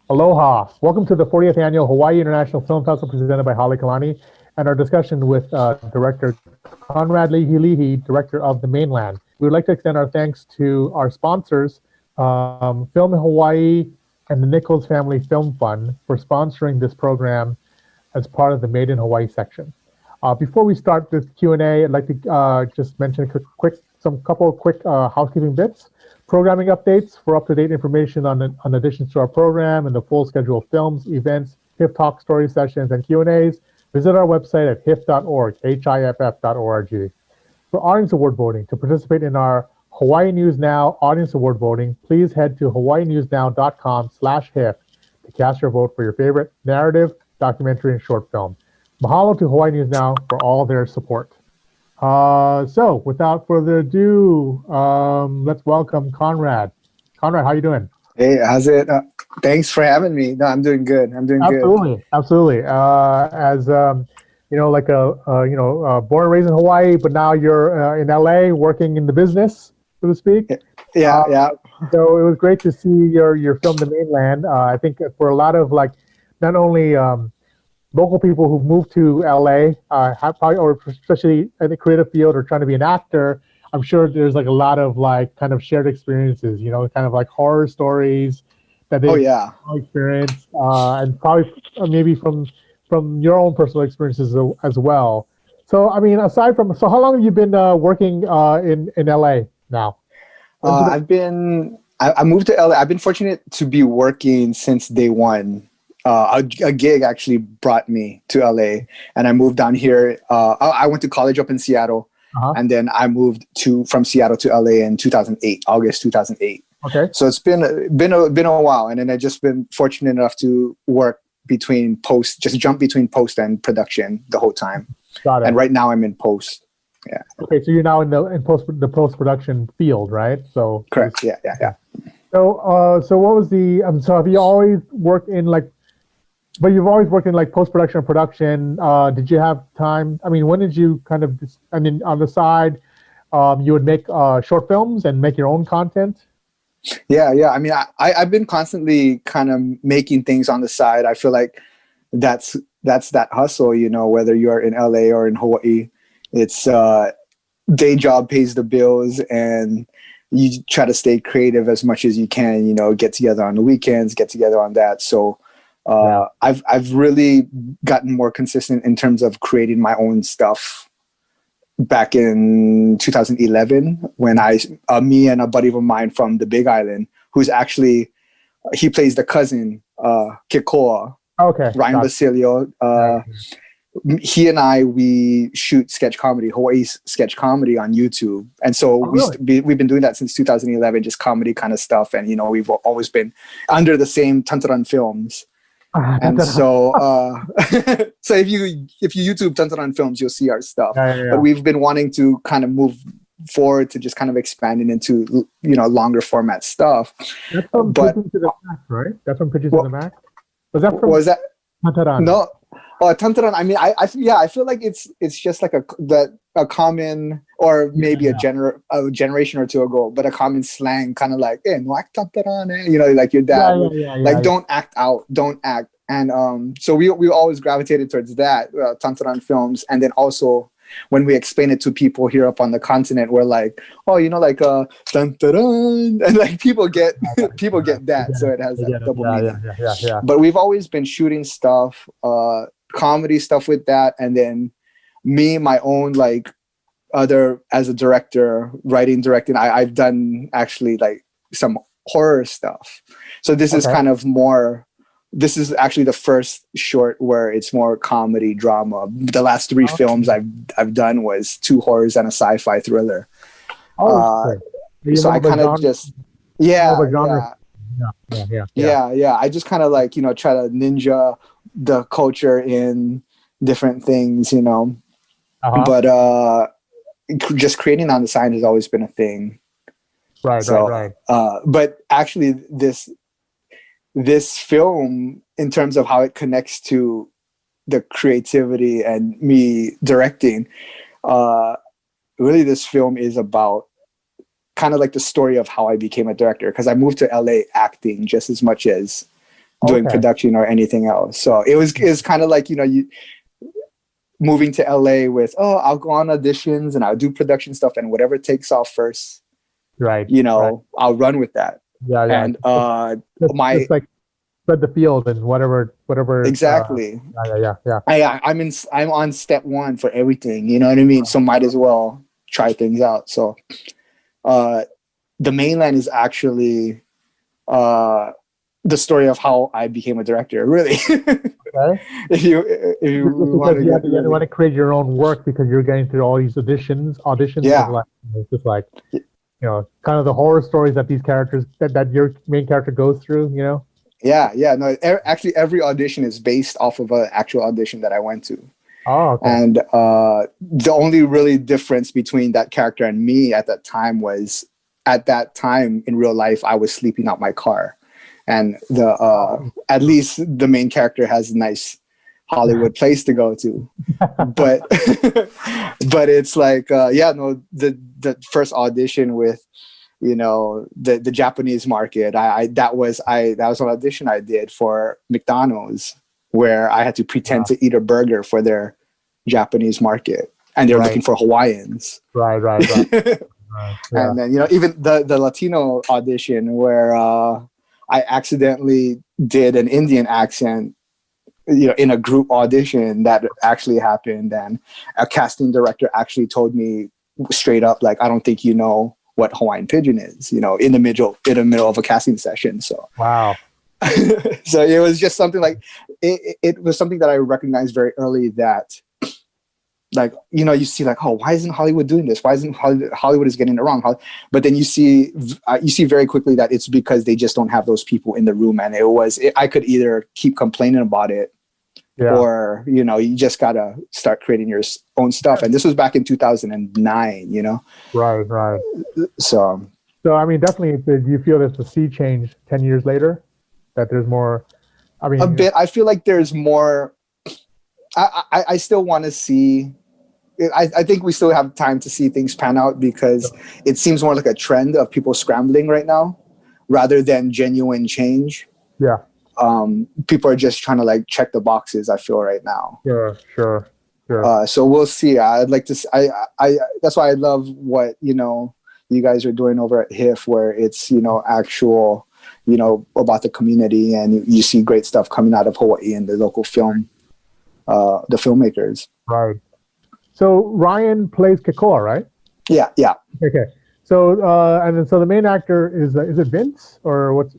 Aloha. Welcome to the 40th Annual Hawaii International Film Festival presented by Holly Kalani and our discussion with Director Conrad Leahy, Director of the Mainland. We would like to extend our thanks to our sponsors, Film Hawaii and the Nichols Family Film Fund, for sponsoring this program as part of the Made in Hawaii section. Before we start this Q&A, I'd like to just mention a couple of quick housekeeping bits. Programming updates for up-to-date information on additions to our program and the full schedule of films, events, HIFF Talk story sessions, and Q&As. Visit our website at hiff.org, hiff.org. For Audience Award voting, to participate in our Hawaii News Now Audience Award voting, please head to hawaiinewsnow.com/HIFF to cast your vote for your favorite narrative, documentary, and short film. Mahalo to Hawaii News Now for all their support. So without further ado, let's welcome Conrad. Conrad, how you doing? Hey, how's it? Thanks for having me. No, I'm doing good. Absolutely. As like born and raised in Hawaii, but now you're in LA working in the business, so to speak. Yeah. So it was great to see your film, The Mainland. I think for a lot of not only local people who've moved to LA, or especially in the creative field or trying to be an actor, I'm sure there's a lot of kind of shared experiences, kind of like horror stories that they experienced, and probably maybe from your own personal experiences as well. So, I mean, so how long have you been working in LA now? I moved to LA. I've been fortunate to be working since day one. A gig actually brought me to LA, and I moved down here. I went to college up in Seattle, and then I moved from Seattle to LA in 2008, August 2008. Okay. So it's been a while, and then I've just been fortunate enough to work jump between post and production the whole time. Got it. And right now I'm in post. Yeah. Okay, so you're now in the post production field, right? So correct. Yeah. So what was so have you always worked in but you've always worked in post-production and production. Did you have time? I mean, when did you on the side, you would make short films and make your own content? Yeah. I mean, I've been constantly kind of making things on the side. I feel like that's that hustle, whether you're in LA or in Hawaii, it's day job pays the bills, and you try to stay creative as much as you can, get together on the weekends, get together on that. So I've really gotten more consistent in terms of creating my own stuff back in 2011 when me and a buddy of mine from the Big Island, who's actually, he plays the cousin, Kikoa, Ryan Basilio. He and we shoot sketch comedy, Hawaii's sketch comedy on YouTube. And so we've been doing that since 2011, just comedy kind of stuff. And, we've always been under the same Tantaran Films. And so if you YouTube Tantaran Films, you'll see our stuff. But we've been wanting to kind of move forward to just kind of expanding into longer format stuff. That's from Pitching to the Max, right? That's from Pitching to the Max. Was that Tantaran? No. Tantaran. I mean, I feel like it's just like a common, or maybe a generation or two ago, but a common slang, kind of like, "Hey, no act Tantaran," like your dad, don't act out, don't act. And so we always gravitated towards that, Tantaran Films. And then also when we explain it to people here up on the continent, we're like, oh, Tantaran, and people get that, so it has that double meaning. Yeah. But we've always been shooting stuff, comedy stuff with that, and then me, my own as a director, directing. I've done actually some horror stuff. So this is kind of more. This is actually the first short where it's more comedy drama. The last 3 films I've done was 2 horrors and a sci-fi thriller. So I kind of just I just kind of try to ninja the culture in different things, but just creating on the side has always been a thing. Right. But actually this film, in terms of how it connects to the creativity and me directing, really this film is about kind of like the story of how I became a director, because I moved to LA acting just as much as doing Okay. production or anything else. So it was kind of like, you moving to LA with, I'll go on auditions and I'll do production stuff, and whatever takes off first, Right. I'll run with that. Yeah. And Just like spread the field and whatever. exactly. Yeah. I'm on step one for everything. You know what I mean? So might as well try things out. So the Mainland is actually the story of how I became a director, really. Okay. if you want you want to create your own work because you're getting through all these auditions. Yeah. Like, it's just like, kind of the horror stories that these characters that your main character goes through. Yeah. No, actually, every audition is based off of an actual audition that I went to. Oh, okay. And the only really difference between that character and me at that time was, at that time in real life, I was sleeping out my car. And at least the main character has a nice Hollywood place to go to. But but it's like, the first audition with, the Japanese market, that was an audition I did for McDonald's, where I had to pretend to eat a burger for their Japanese market, and they're looking for Hawaiians. Right. Yeah. And then, even the Latino audition, where I accidentally did an Indian accent, in a group audition that actually happened, and a casting director actually told me straight up, like, I don't think you know what Hawaiian Pigeon is, in the middle of a casting session. So wow. So it was just something like, it was something that I recognized very early, that, like, you see, like, why isn't Hollywood doing this? Why isn't Hollywood is getting it wrong? But then you see very quickly that it's because they just don't have those people in the room. And I could either keep complaining about it, or, you just got to start creating your own stuff. And this was back in 2009, Right. So I mean, definitely, do you feel there's a sea change 10 years later, that there's more, I mean, a bit, I feel like there's more. I still want to see, I think we still have time to see things pan out, because it seems more like a trend of people scrambling right now rather than genuine change. Yeah. People are just trying to, like, check the boxes, I feel, right now. Sure. So we'll see. I'd like to, that's why I love what, you guys are doing over at HIFF, where it's, actual, about the community, and you see great stuff coming out of Hawaii and the local film, the filmmakers. Right. So Ryan plays Kekoa, right? Yeah. Okay. So and then the main actor is it Vince, or what's?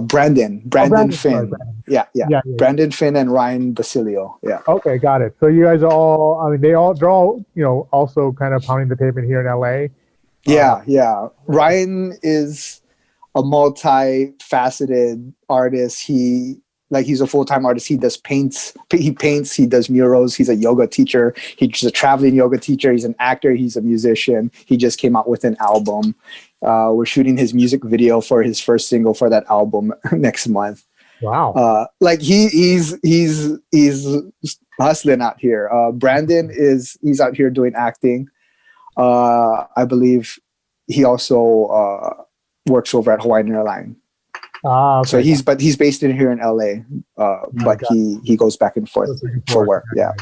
Brandon Brandon Finn. Brandon. Yeah. Brandon Finn and Ryan Basilio. Yeah. Okay, got it. So you guys are all, I mean, they're all, also kind of pounding the pavement here in LA. Yeah. Ryan is a multi-faceted artist. He's a full-time artist. He paints, he does murals. He's a yoga teacher. He's a traveling yoga teacher. He's an actor. He's a musician. He just came out with an album. We're shooting his music video for his first single for that album next month. Wow. Like he's hustling out here. Brandon he's out here doing acting. I believe he also works over at Hawaiian Airlines. Okay. So he's based in here in LA, but he goes back and forth for work. Yeah.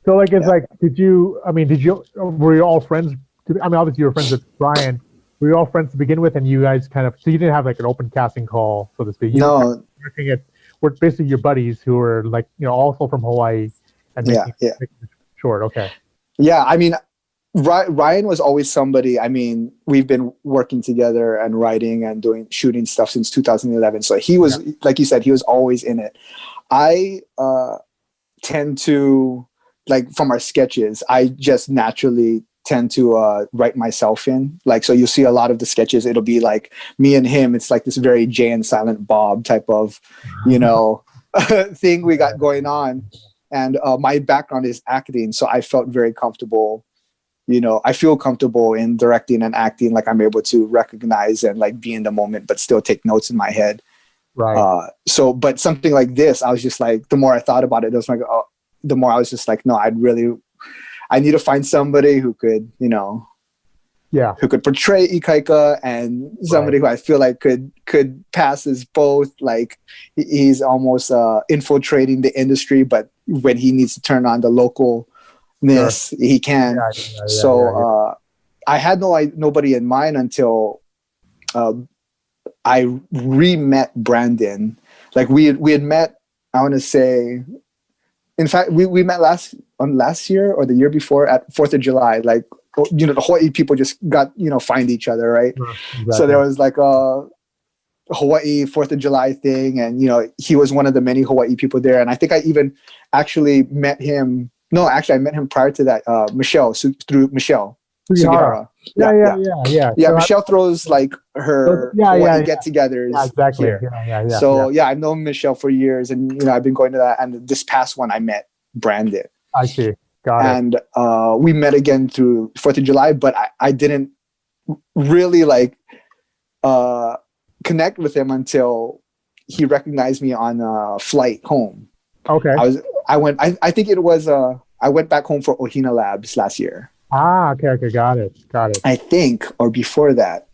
So like, it's like, were you all friends? Obviously you were friends with Brian. Were you all friends to begin with, and you guys so you didn't have like an open casting call, so to speak? We're basically your buddies who were like, also from Hawaii, and making it short. Okay. Yeah. I mean, Ryan was always somebody, we've been working together and writing and shooting stuff since 2011. So he was, like you said, he was always in it. I tend to, like, from our sketches, I just naturally tend to write myself in. Like, so you'll see a lot of the sketches, it'll be like me and him. It's like this very Jay and Silent Bob type of, thing we got going on. And my background is acting, so I felt very comfortable. I feel comfortable in directing and acting, like I'm able to recognize and like be in the moment, but still take notes in my head. Right. But something like this, I was just like, the more I thought about it, the more I was just like, no, I need to find somebody who could, Yeah. who could portray Ikaika, and somebody who I feel like could pass as both. Like he's almost infiltrating the industry, but when he needs to turn on the localness, he can. So I had nobody in mind until I re-met Brandon. Like we had met, I want to say, in fact, we met last year or the year before at 4th of July. Like, you know, the Hawaii people just got, you know, find each other, right? Exactly. So there was like a Hawaii 4th of July thing, and you know, he was one of the many Hawaii people there. And I think I even actually met him. No, actually, I met him prior to that. Through Michelle Sugihara. Yeah. Michelle throws like her Hawaii get-togethers. Yeah, exactly. Here. So I've known Michelle for years, and you know, I've been going to that. And this past one, I met Brandon. I see. Got it. And we met again through 4th of July, but I didn't really like connect with him until he recognized me on a flight home. Okay. I think it was I went back home for Ohina Labs last year. Okay, got it. I think, or before that,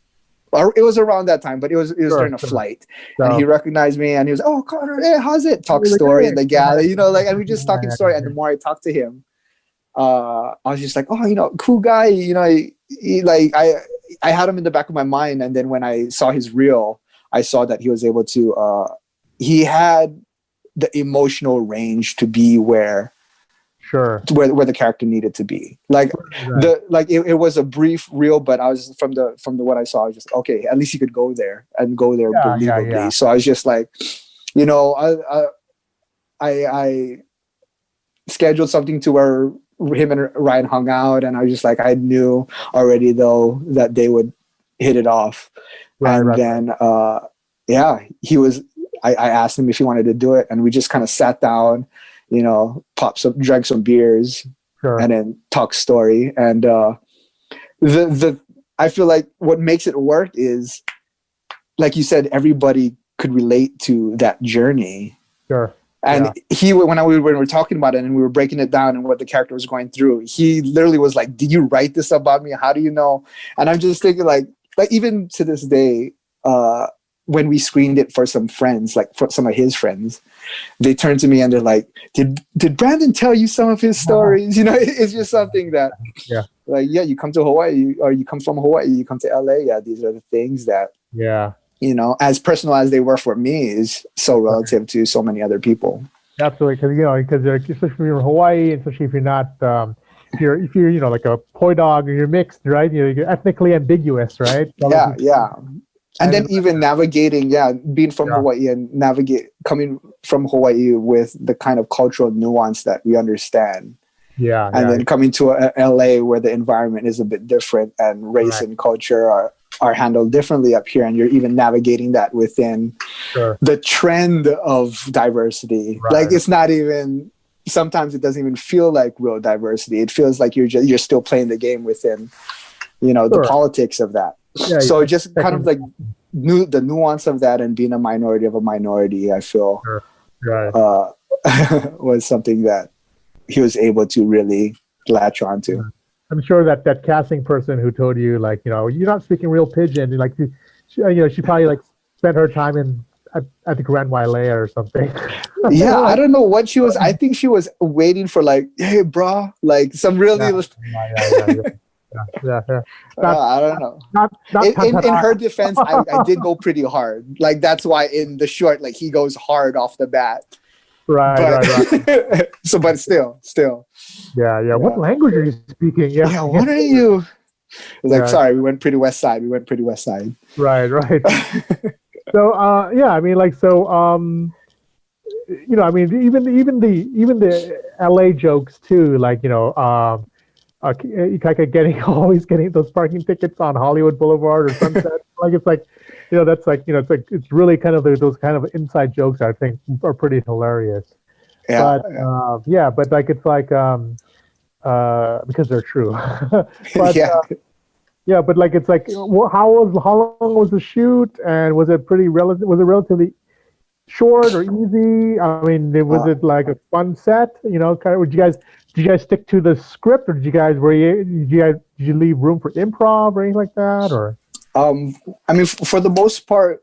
or it was around that time, but it was during a flight, and he recognized me, and he was, "Oh, Connor, hey, how's it?" Talk story in the galley, you know, like, and we just talking story. And the more I talked to him, I was just like, "Oh, you know, cool guy." You know, he like I had him in the back of my mind, and then when I saw his reel, I saw that he was able to. He had the emotional range to be where the character needed to be. Like it was a brief reel, but I was from the what I saw, I was just okay, at least he could go there believably. Yeah. So I was just like, you know, I scheduled something to where him and Ryan hung out, and I was just like, I knew already though that they would hit it off. Then he was I asked him if he wanted to do it, and we just kind of sat down, you know, drank some beers, and then talk story. And I feel like what makes it work is, like you said, everybody could relate to that journey. And when we were talking about it and we were breaking it down and what the character was going through, he literally was like, "Did you write this about me? How do you know?" And I'm just thinking, like even to this day, when we screened it for some friends, like for some of his friends, they turned to me and they're like, did Brandon tell you some of his stories? You know, it's just something that, like, you come to Hawaii, or you come from Hawaii, you come to LA. Yeah, these are the things that, you know, as personal as they were for me, is so relative to so many other people. Absolutely, because especially if you're in Hawaii, especially if you're not, if you're you know, like a poi dog, or you're mixed, right? You're ethnically ambiguous, right? And then even navigating, being from Hawaii and coming from Hawaii with the kind of cultural nuance that we understand. And then coming to LA where the environment is a bit different, and race and culture are handled differently up here. And you're even navigating that within the trend of diversity. Like, it's not even, sometimes it doesn't even feel like real diversity. It feels like you're still playing the game within, you know, the politics of that. So just kind of like the nuance of that, and being a minority of a minority, I feel was something that he was able to really latch onto. I'm sure that casting person who told you, like, you know, you're not speaking real pidgin, like, she probably like spent her time at the Grand Wailea or something. I don't know what she was. I think she was waiting for, like, hey, bro, like some really. I don't know. In her defense, I did go pretty hard. Like, that's why in the short, like, he goes hard off the bat. Right. So, but still. What language are you speaking? What are you? Like, sorry, we went pretty west side. Right. So, I mean, like, so, you know, I mean, even the LA jokes too, like, you know, always getting those parking tickets on Hollywood Boulevard or Sunset. It's like, you know, that's like, you know, it's really kind of those kind of inside jokes I think are pretty hilarious. But like, it's like, because they're true. But like, it's like, how long was the shoot, and was it relatively short or easy? I mean, was it like a fun set? You know, kind of, would you guys did you guys stick to the script, or did you leave room for improv or anything like that, or? I mean, for the most part,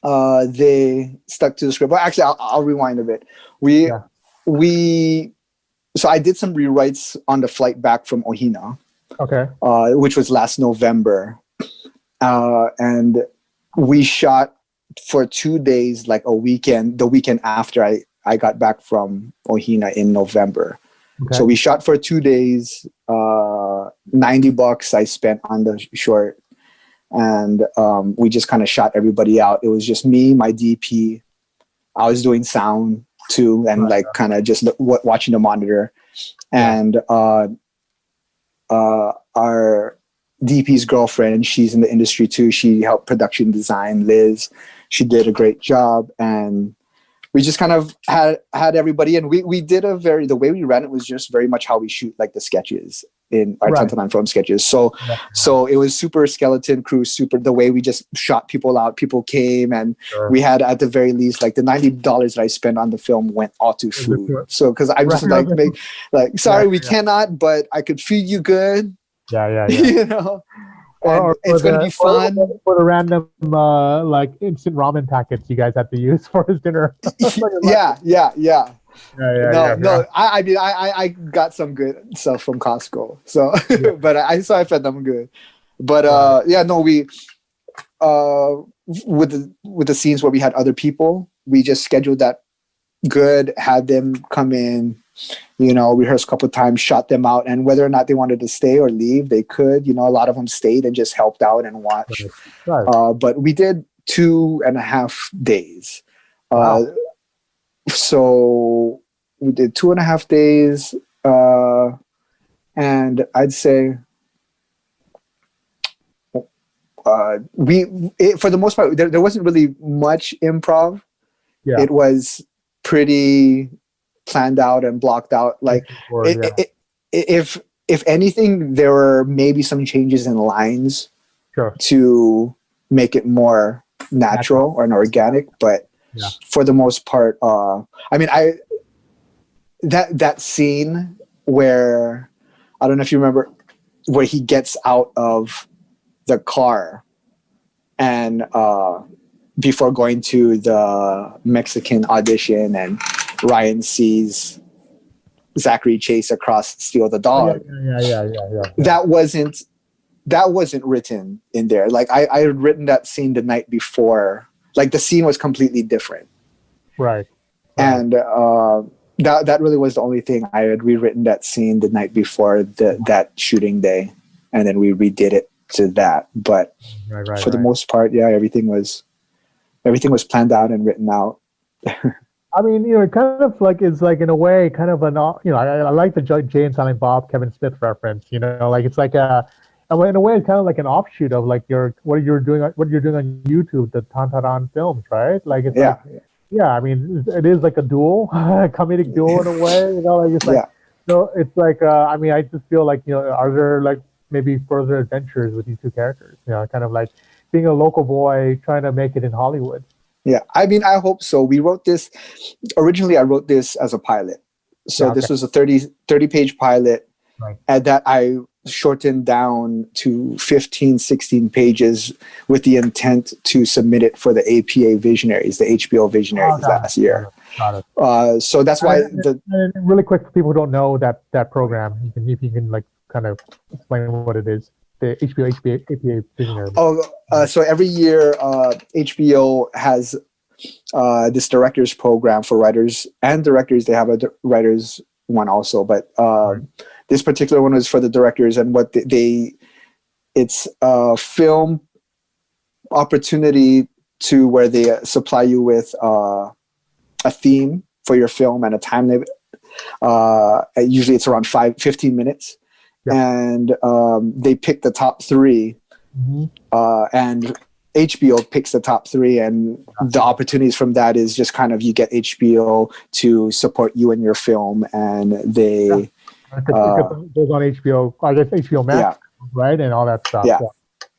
they stuck to the script. But actually, I'll rewind a bit. So I did some rewrites on the flight back from Ohina, Okay. Which was last November, and we shot for 2 days, like a weekend, the weekend after I got back from Ohina in November. Okay. So we shot for 2 days. $90 I spent on the short, and we just kind of shot everybody out. It was just me, my DP. I was doing sound too, and like kind of just watching the monitor. And our DP's girlfriend, she's in the industry too. She helped production design, Liz. She did a great job, and we just kind of had everybody. And we did the way we ran it was just very much how we shoot like the sketches in our Tantanan film sketches. So it was super skeleton crew, the way we just shot people out. People came, and we had at the very least like the $90 that I spent on the film went all to food. So because I'm just sorry, we cannot, but I could feed you good. Yeah. You know. Or it's going to be fun. For the random like instant ramen packets you guys had to use for his dinner. Yeah. No. I mean, I got some good stuff from Costco. So, but I fed them good. But we with the scenes where we had other people, we just scheduled that good, had them come in, rehearse a couple of times, shot them out, and whether or not they wanted to stay or leave, they could. A lot of them stayed and just helped out and watched. But we did 2.5 days. Wow. So we did 2.5 days, and I'd say for the most part there wasn't really much improv. It was pretty planned out and blocked out. Like if anything, there were maybe some changes in lines to make it more natural and organic, but for the most part, I mean, that scene where, I don't know if you remember, where he gets out of the car and before going to the Mexican audition, and Ryan sees Zachary chase across, steal the dog. That wasn't written in there. Like I had written that scene the night before. Like the scene was completely different. Right. And that really was the only thing. I had rewritten that scene the night before that shooting day, and then we redid it to that. But for the most part, everything was planned out and written out. I mean, it kind of like is like in a way kind of an I like the Jay and Silent Bob Kevin Smith reference. Like it's like in a way it's kind of like an offshoot of like what you're doing on YouTube, the Tantaran films, right? Like it's I mean, it is like a duel, a comedic duel in a way. Like it's like it's like I mean, I just feel like are there like maybe further adventures with these two characters? Kind of like being a local boy trying to make it in Hollywood. Yeah, I mean, I hope so. We wrote this originally. I wrote this as a pilot, so this was a 30-page pilot, and that I shortened down to 15, 16 pages with the intent to submit it for the APA Visionaries, the HBO Visionaries last year. Got it. So that's why. And really quick for people who don't know that program, if you can like kind of explain what it is. The APA Visionaries. So every year HBO has this directors program for writers and directors. They have a writers one also, but this particular one is for the directors, and what it's a film opportunity to where they supply you with a theme for your film and a time limit. Usually it's around 15 minutes. And they pick the top 3, and HBO picks the top 3, and the opportunities from that is just kind of you get HBO to support you in your film, and they it goes on HBO, I guess HBO Max, right, and all that stuff.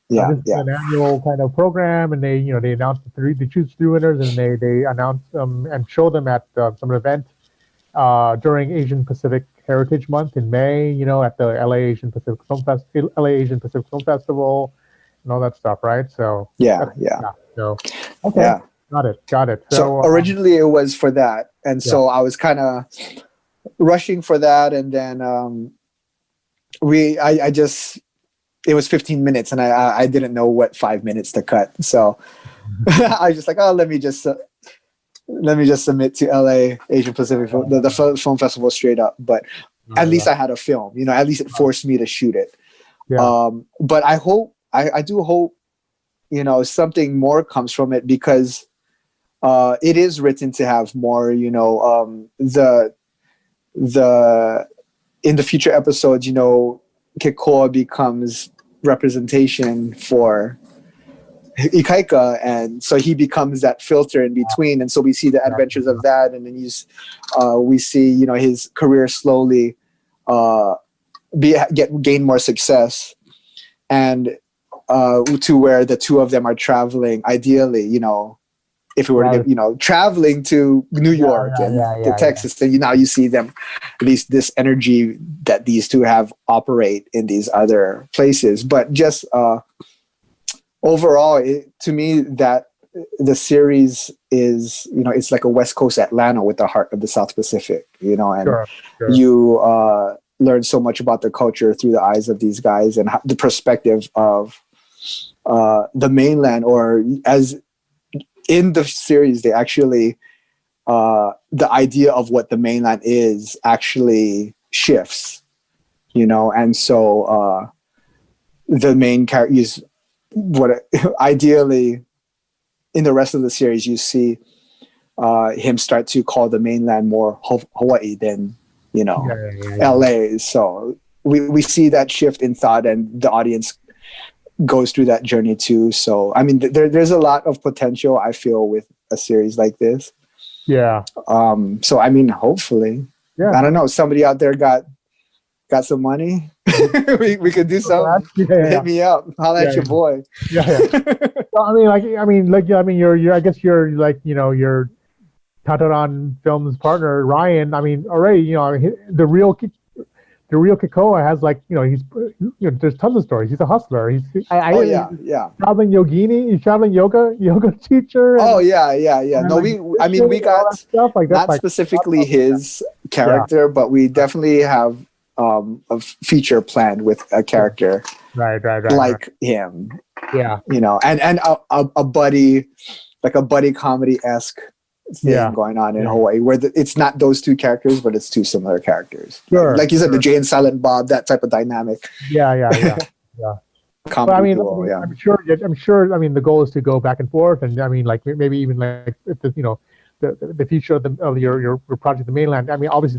This is an annual kind of program, and they announce they choose 3 winners, and they announce them and show them at some event during Asian Pacific Heritage Month in May, at the LA Asian Pacific Film Festival and all that stuff, right? So Yeah. so okay, Yeah. got it. So originally it was for that, and so I was kind of rushing for that, and then I just, it was 15 minutes, and I didn't know what 5 minutes to cut, so I was just like, oh, let me just submit to LA Asian Pacific the film festival straight up. But at least I had a film, at least it forced me to shoot it. But I do hope something more comes from it, because it is written to have more, the in the future episodes, Kekoa becomes representation for Ikaika, and so he becomes that filter in between, and so we see the adventures of that, and then we see his career slowly gain more success, and to where the two of them are traveling, ideally, if we were to get, traveling to New York and to Texas, then now you see them, at least this energy that these two have operate in these other places. But just overall, to me, that the series is, it's like a West Coast Atlanta with the heart of the South Pacific, and you learn so much about the culture through the eyes of these guys, and the perspective of the mainland, or as in the series, they actually, the idea of what the mainland is actually shifts, and so the main character is ideally in the rest of the series, you see him start to call the mainland more Hawaii than, LA. So we see that shift in thought, and the audience goes through that journey too. So I mean, there's a lot of potential, I feel, with a series like this. So I mean, hopefully, I don't know, somebody out there got some money, we could do something. Hit me up, holla at your boy. Well, you're I guess you're like, your Tataran Films partner Ryan. I mean, already, the real Kekoa has, like, he's, there's tons of stories. He's a hustler. He's traveling yogini. He's traveling yoga teacher. And, no, we got stuff like that, not specifically his character, but we definitely have a feature planned with a character like him. And a buddy, like a buddy comedy-esque thing going on in Hawaii, where it's not those two characters, but it's two similar characters. Like you said, the Jay and Silent Bob, that type of dynamic. Comedy duo, I'm sure. I mean, the goal is to go back and forth, and I mean, like, maybe even like if the future of your project, the mainland. I mean, obviously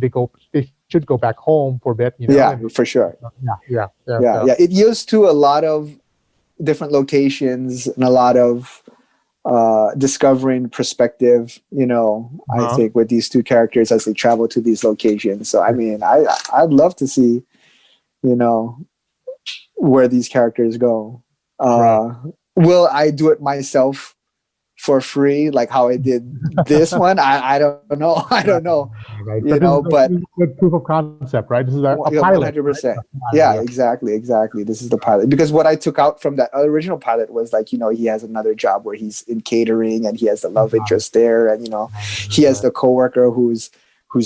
they should go back home for a bit. For sure. Yeah. It used to a lot of different locations and a lot of discovering perspective, I think, with these two characters as they travel to these locations. So I mean, I'd love to see, where these characters go. Will I do it myself for free, like how I did this one? I don't know. But good proof of concept, right? This is a pilot. 100%. Right? Exactly. This is the pilot, because what I took out from that original pilot was, like, he has another job where he's in catering, and he has the love interest there, and he has the coworker who's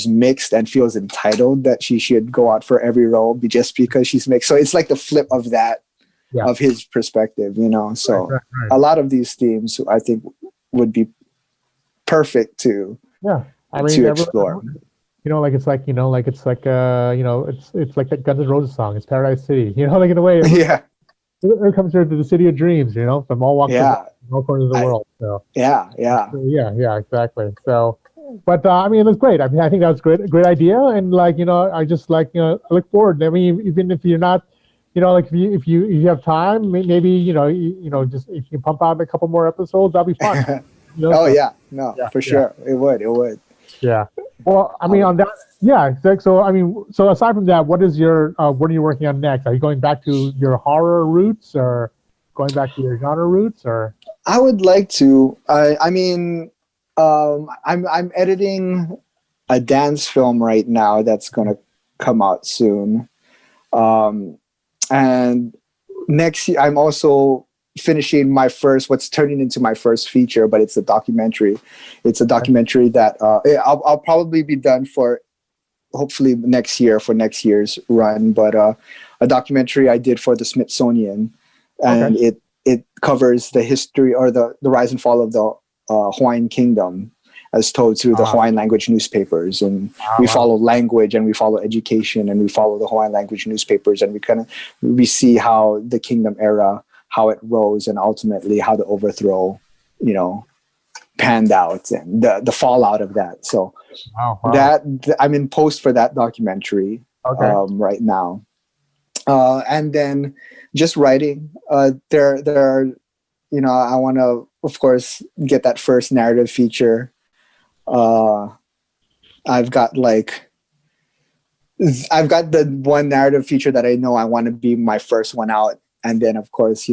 mixed and feels entitled that she should go out for every role just because she's mixed. So it's like the flip of that. Of his perspective, so a lot of these themes, I think, would be perfect to explore. It's like it's like that Guns N' Roses song. It's Paradise City. Like, in a way. Here comes to the city of dreams. From all walks of all corners of the world. So exactly. So. But I mean, it was great. I mean, I think that was great idea, and I just I look forward. I mean, even if you're not. If you have time, maybe just if you pump out a couple more episodes, that'll be fun. For sure, it would. Yeah. Well, I mean, on that, So I mean, so aside from that, what are you working on next? Are you going back to your horror roots, or going back to your genre roots, or? I would like to. I mean, I'm editing a dance film right now that's gonna come out soon. And next year, I'm also finishing what's turning into my first feature, but it's a documentary. It's a documentary that I'll probably be done for hopefully next year for next year's run, but a documentary I did for the Smithsonian, and it covers the history or the rise and fall of the Hawaiian Kingdom as told through the Hawaiian language newspapers. And we follow language, and we follow education, and we follow the Hawaiian language newspapers, and we see how the kingdom era, how it rose, and ultimately how the overthrow, panned out, and the fallout of that. So that I'm in post for that documentary right now. And then just writing. There are, I want to, of course, get that first narrative feature. I've got the one narrative feature that I know I want to be my first one out. And then, of course,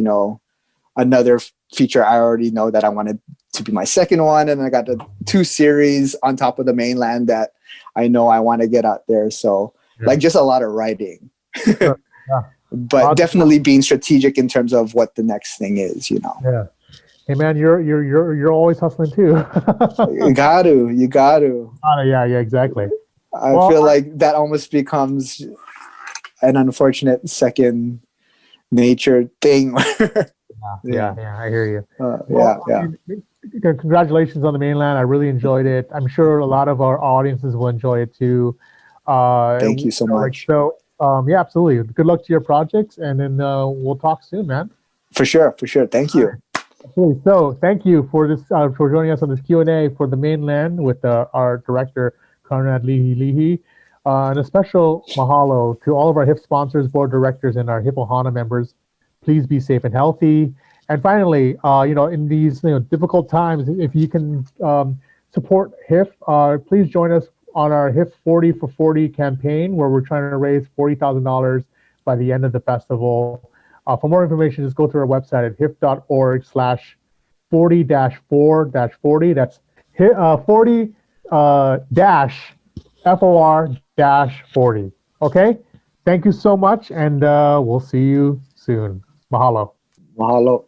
another feature I already know that I wanted to be my second one. And I got the 2 series on top of the Mainland that I know I want to get out there. So just a lot of writing, but definitely being strategic in terms of what the next thing is, Yeah. Hey man, you're always hustling too. You got to. Yeah, exactly. I feel like that almost becomes an unfortunate second nature thing. Yeah, I hear you. Congratulations on the Mainland. I really enjoyed it. I'm sure a lot of our audiences will enjoy it too. Thank you so much. So, yeah, absolutely. Good luck to your projects, and then we'll talk soon, man. For sure. Thank you. Absolutely. So, thank you for this for joining us on this Q&A for the Mainland with our director, Conrad Lihi. And a special mahalo to all of our HIF sponsors, board directors, and our HIF Ohana members. Please be safe and healthy. And finally, in these difficult times, if you can support HIF, please join us on our HIFF40 for 40 campaign, where we're trying to raise $40,000 by the end of the festival. For more information, just go to our website at hiff.org/40-4-40. That's 40-FOR-40. Okay? Thank you so much, and we'll see you soon. Mahalo. Mahalo.